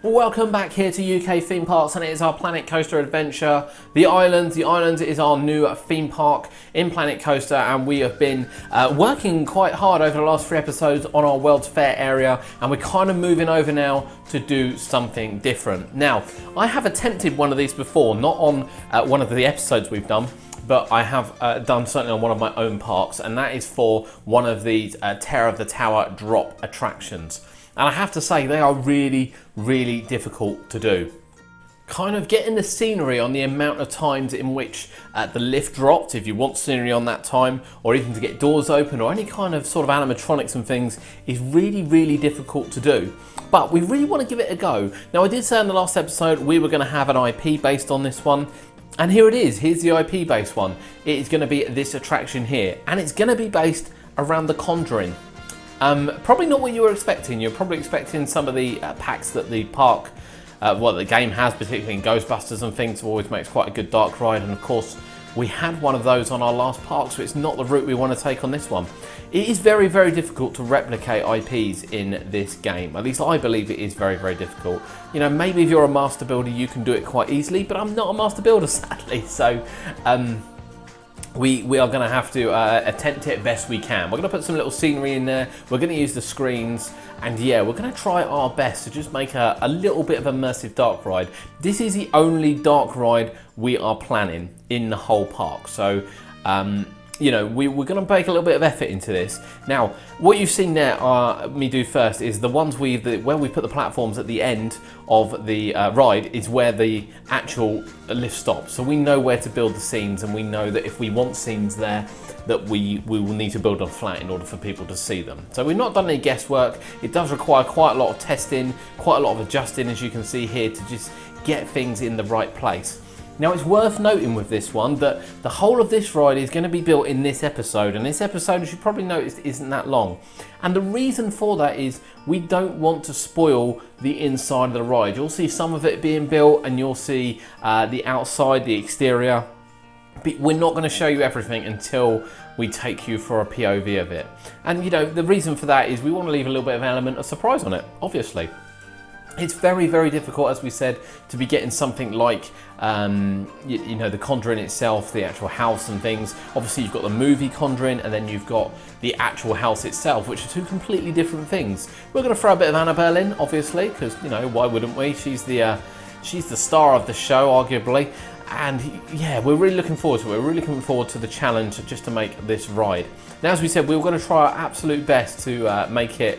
Well, welcome back here to UK Theme Parks, and it is our Planet Coaster adventure. The Island is our new theme park in Planet Coaster, and we have been working quite hard over the last 3 episodes on our World's Fair area, and we're kind of moving over now to do something different. Now, I have attempted one of these before, not on one of the episodes we've done, but I have done certainly on one of my own parks, and that is for one of these Terror of the Tower drop attractions. And I have to say, they are really, really difficult to do. Kind of getting the scenery on the amount of times in which the lift dropped, if you want scenery on that time, or even to get doors open, or any kind of sort of animatronics and things, is really, really difficult to do. But we really want to give it a go. Now, I did say in the last episode we were going to have an IP based on this one. And here it is, here's the IP based one. It is going to be this attraction here, and it's going to be based around The Conjuring. Probably not what you were expecting. You're probably expecting some of the packs that the park, the game has, particularly in Ghostbusters and things, always makes quite a good dark ride. And of course, we had one of those on our last park, so it's not the route we want to take on this one. It is very, very difficult to replicate IPs in this game. At least I believe it is very, very difficult. You know, maybe if you're a master builder, you can do it quite easily, but I'm not a master builder, sadly. So, we are going to have to attempt it best we can. We're going to put some little scenery in there. We're going to use the screens. And yeah, we're going to try our best to just make a little bit of immersive dark ride. This is the only dark ride we are planning in the whole park. So, you know, we're going to make a little bit of effort into this. Now, what you've seen there me do first is the ones where we put the platforms at the end of the ride is where the actual lift stops. So we know where to build the scenes, and we know that if we want scenes there, that we will need to build a flat in order for people to see them. So we've not done any guesswork. It does require quite a lot of testing, quite a lot of adjusting, as you can see here, to just get things in the right place. Now, it's worth noting with this one that the whole of this ride is going to be built in this episode, and this episode, as you probably noticed, isn't that long. And the reason for that is we don't want to spoil the inside of the ride. You'll see some of it being built, and you'll see the outside, the exterior. But we're not going to show you everything until we take you for a POV of it. And you know, the reason for that is we want to leave a little bit of element of surprise on it, obviously. It's very, very difficult, as we said, to be getting something like, you know, the Conjuring itself, the actual house and things. Obviously, you've got the movie Conjuring, and then you've got the actual house itself, which are two completely different things. We're going to throw a bit of Annabelle in, obviously, because, you know, why wouldn't we? She's the star of the show, arguably. And yeah, we're really looking forward to it. We're really looking forward to the challenge just to make this ride. Now, as we said, we were going to try our absolute best to make it,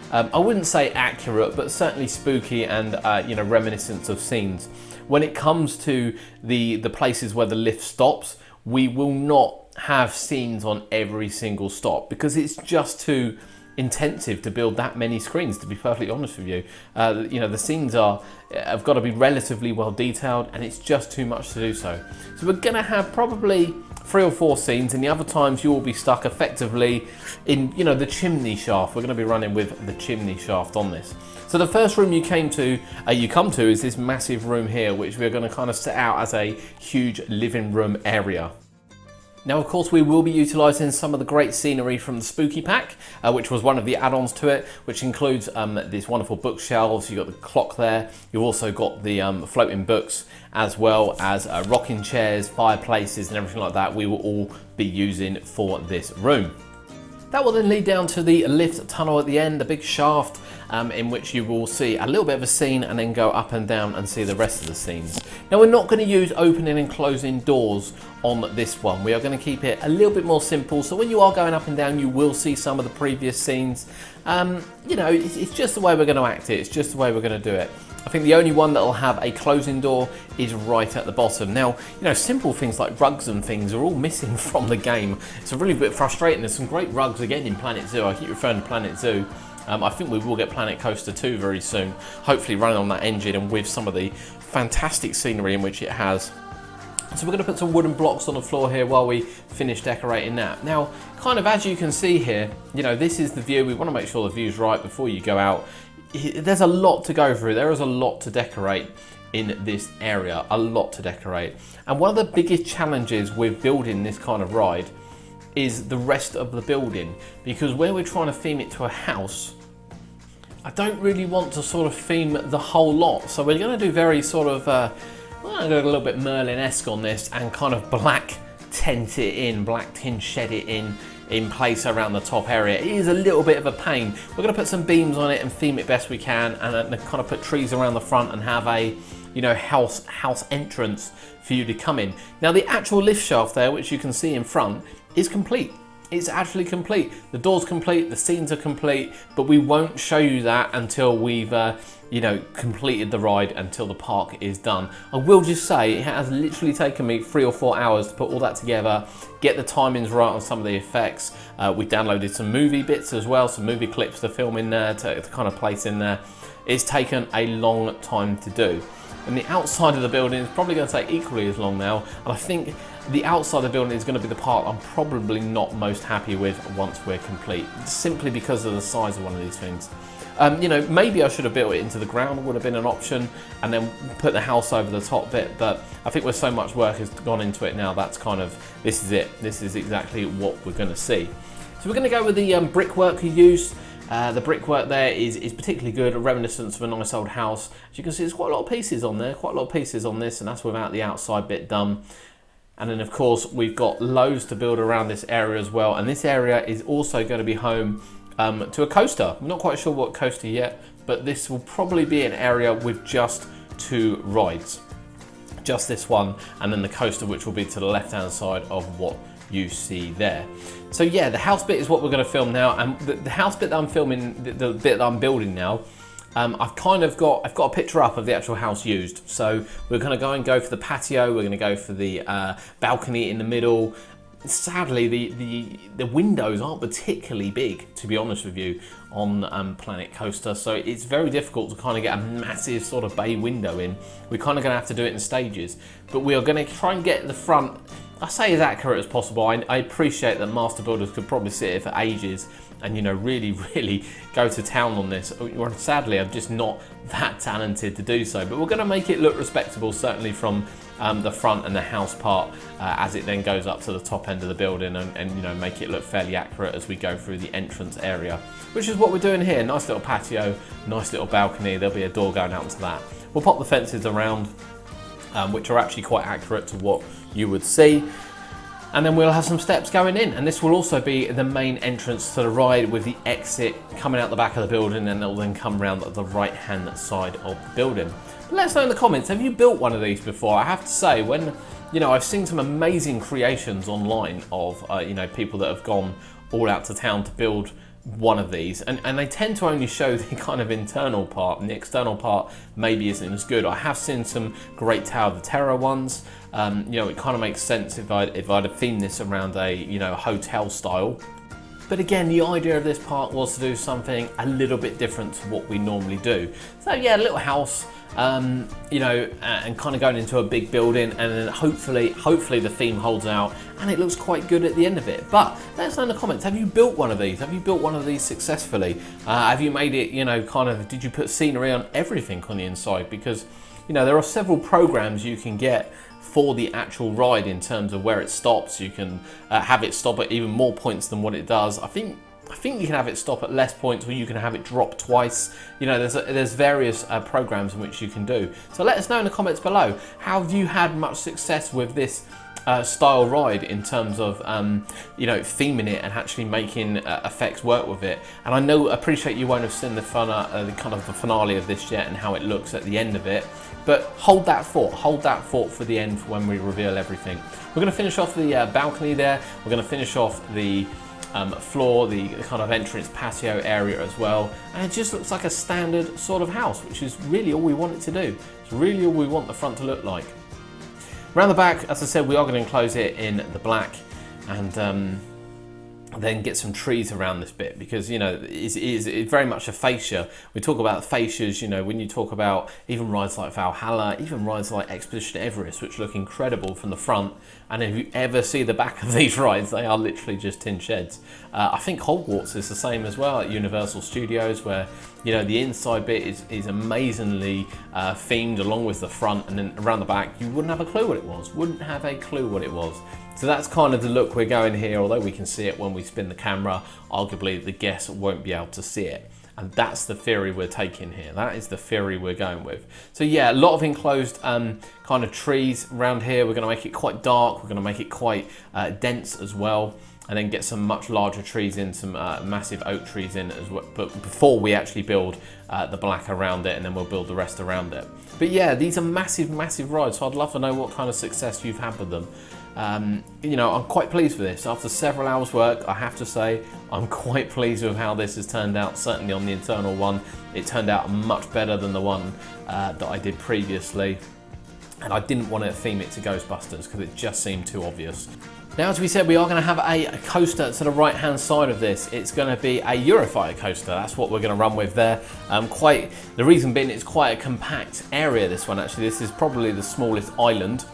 I wouldn't say accurate, but certainly spooky and you know, reminiscent of scenes. When it comes to the places where the lift stops, we will not have scenes on every single stop because it's just too intensive to build that many screens, to be perfectly honest with you. You know, the scenes have got to be relatively well detailed, and it's just too much to do so. So we're going to have probably 3 or 4 scenes, and the other times you will be stuck effectively in, you know, the chimney shaft. We're going to be running with the chimney shaft on this. So the first room you come to is this massive room here, which we're going to kind of set out as a huge living room area. Now, of course, we will be utilising some of the great scenery from the Spooky Pack, which was one of the add-ons to it, which includes these wonderful bookshelves. You've got the clock there. You've also got the floating books, as well as rocking chairs, fireplaces, and everything like that we will all be using for this room. That will then lead down to the lift tunnel at the end, the big shaft, in which you will see a little bit of a scene and then go up and down and see the rest of the scenes. Now, we're not going to use opening and closing doors on this one. We are going to keep it a little bit more simple, so when you are going up and down, you will see some of the previous scenes. You know, it's just the way we're going to act it. It's just the way we're going to do it. I think the only one that will have a closing door is right at the bottom. Now, you know, simple things like rugs and things are all missing from the game. It's a really bit frustrating. There's some great rugs again in Planet Zoo. I keep referring to Planet Zoo. I think we will get Planet Coaster 2 very soon, hopefully running on that engine and with some of the fantastic scenery in which it has. So we're going to put some wooden blocks on the floor here while we finish decorating that. Now, kind of as you can see here, you know, this is the view. We want to make sure the view's right before you go out. There's a lot to go through. There is a lot to decorate in this area, a lot to decorate. And one of the biggest challenges with building this kind of ride is the rest of the building, because where we're trying to theme it to a house, I don't really want to sort of theme the whole lot. So we're going to do very sort of, well, I'm going to go a little bit Merlin-esque on this and kind of black tint it in, black tin shed it in place around the top area. It is a little bit of a pain. We're going to put some beams on it and theme it best we can, and then kind of put trees around the front and have a, you know, house entrance for you to come in. Now the actual lift shaft there, which you can see in front, is complete. It's actually complete. The door's complete, the scenes are complete, but we won't show you that until we've you know, completed the ride, until the park is done. I will just say it has literally taken me 3 or 4 hours to put all that together, get the timings right on some of the effects. We downloaded some movie bits as well, some movie clips to film in there, to kind of place in there. It's taken a long time to do. And the outside of the building is probably going to take equally as long now, and I think the outside of the building is going to be the part I'm probably not most happy with once we're complete, simply because of the size of one of these things. You know, maybe I should have built it into the ground, would have been an option, and then put the house over the top bit, but I think with so much work has gone into it now, that's kind of, this is it. This is exactly what we're going to see. So we're going to go with the brickwork we used. The brickwork there is particularly good, a reminiscence of a nice old house. As you can see, there's quite a lot of pieces on there, quite a lot of pieces on this, and that's without the outside bit done. And then of course we've got loads to build around this area as well, and this area is also going to be home to a coaster. I'm not quite sure what coaster yet, but this will probably be an area with just 2 rides. Just this one, and then the coaster, which will be to the left hand side of what you see there. So yeah, the house bit is what we're going to film now, and the house bit that I'm filming, the bit that I'm building now, I've got a picture up of the actual house used. So we're going to go for the patio, we're going to go for the balcony in the middle. Sadly, the windows aren't particularly big, to be honest with you, on Planet Coaster, so it's very difficult to kind of get a massive sort of bay window in. We're kind of going to have to do it in stages, but we are going to try and get the front, I say, as accurate as possible. I appreciate that master builders could probably sit here for ages and, you know, really go to town on this. Sadly, I'm just not that talented to do so, but we're going to make it look respectable, certainly from the front and the house part, as it then goes up to the top end of the building, and you know, make it look fairly accurate as we go through the entrance area, which is what we're doing here. Nice little patio, nice little balcony. There'll be a door going out to that. We'll pop the fences around, which are actually quite accurate to what you would see. And then we'll have some steps going in, and this will also be the main entrance to the ride, with the exit coming out the back of the building, and it'll then come around the right hand side of the building. But let us know in the comments, have you built one of these before? I have to say, when, you know, I've seen some amazing creations online of you know, people that have gone all out to town to build one of these, and they tend to only show the kind of internal part, and the external part maybe isn't as good. I have seen some great Tower of the Terror ones. You know, it kind of makes sense if I'd have themed this around a, you know, hotel style. But again, the idea of this part was to do something a little bit different to what we normally do. So yeah, a little house, you know, and kind of going into a big building, and then hopefully the theme holds out and it looks quite good at the end of it. But let us know in the comments, have you built one of these? Have you built one of these successfully? Have you made it, you know, kind of, did you put scenery on everything on the inside? Because, you know, there are several programs you can get for the actual ride in terms of where it stops. You can have it stop at even more points than what it does. I think you can have it stop at less points, or you can have it drop twice. You know, there's various programs in which you can do. So let us know in the comments below, have you had much success with this style ride in terms of you know, theming it and actually making effects work with it? And I appreciate you won't have seen the kind of the finale of this yet and how it looks at the end of it, but hold that thought for the end, for when we reveal everything. We're going to finish off the balcony there. We're going to finish off the floor, the kind of entrance patio area as well, and it just looks like a standard sort of house, which is really all we want it to do. It's really all we want the front to look like. Around the back, as I said, we are going to enclose it in the black, and then get some trees around this bit, because, you know, it's very much a fascia. We talk about fascias, you know, when you talk about even rides like Valhalla, even rides like Expedition Everest, which look incredible from the front, and if you ever see the back of these rides, they are literally just tin sheds. I think Hogwarts is the same as well at Universal Studios, where, you know, the inside bit is amazingly themed along with the front, and then around the back you wouldn't have a clue what it was. So that's kind of the look we're going here, although we can see it when we spin the camera. Arguably the guests won't be able to see it. and that's the theory we're taking here. That is the theory we're going with. So yeah, a lot of enclosed kind of trees around here. We're going to make it quite dark. We're going to make it quite dense as well, and then get some much larger trees in, some massive oak trees in as well, but before we actually build the black around it, and then we'll build the rest around it. But yeah, these are massive, massive rides, so I'd love to know what kind of success you've had with them. You know, I'm quite pleased with this. After several hours work, I have to say, I'm quite pleased with how this has turned out. Certainly on the internal one, it turned out much better than the one that I did previously. And I didn't want to theme it to Ghostbusters because it just seemed too obvious. Now, as we said, we are going to have a coaster to the right-hand side of this. It's going to be a Eurofighter coaster. That's what we're going to run with there. The reason being, it's quite a compact area, this one, actually. This is probably the smallest island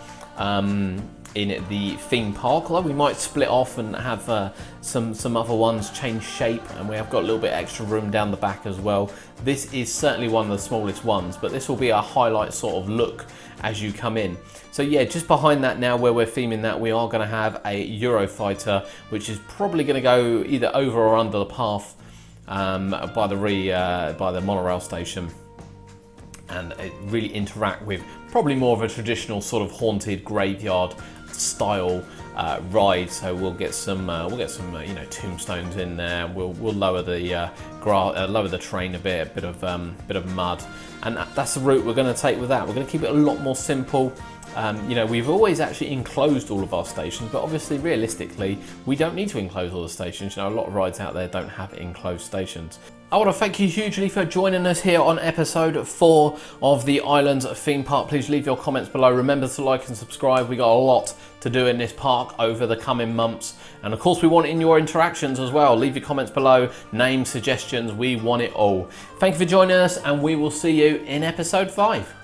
in the theme park, although we might split off and have some other ones change shape, and we have got a little bit extra room down the back as well. This is certainly one of the smallest ones, but this will be a highlight sort of look as you come in. So yeah, just behind that now, where we're theming that, we are going to have a Eurofighter, which is probably going to go either over or under the path by the monorail station, and it really interact with probably more of a traditional sort of haunted graveyard style ride. So we'll get some you know, tombstones in there. We'll lower the lower the train a bit of mud, and that's the route we're going to take with that. We're going to keep it a lot more simple. You know, we've always actually enclosed all of our stations, but obviously realistically we don't need to enclose all the stations. You know, a lot of rides out there don't have enclosed stations. I want to thank you hugely for joining us here on episode 4 of the Islands theme park. Please leave your comments below. Remember to like and subscribe. We got a lot to do in this park over the coming months. And of course, we want in your interactions as well. Leave your comments below, names, suggestions. We want it all. Thank you for joining us, and we will see you in episode 5.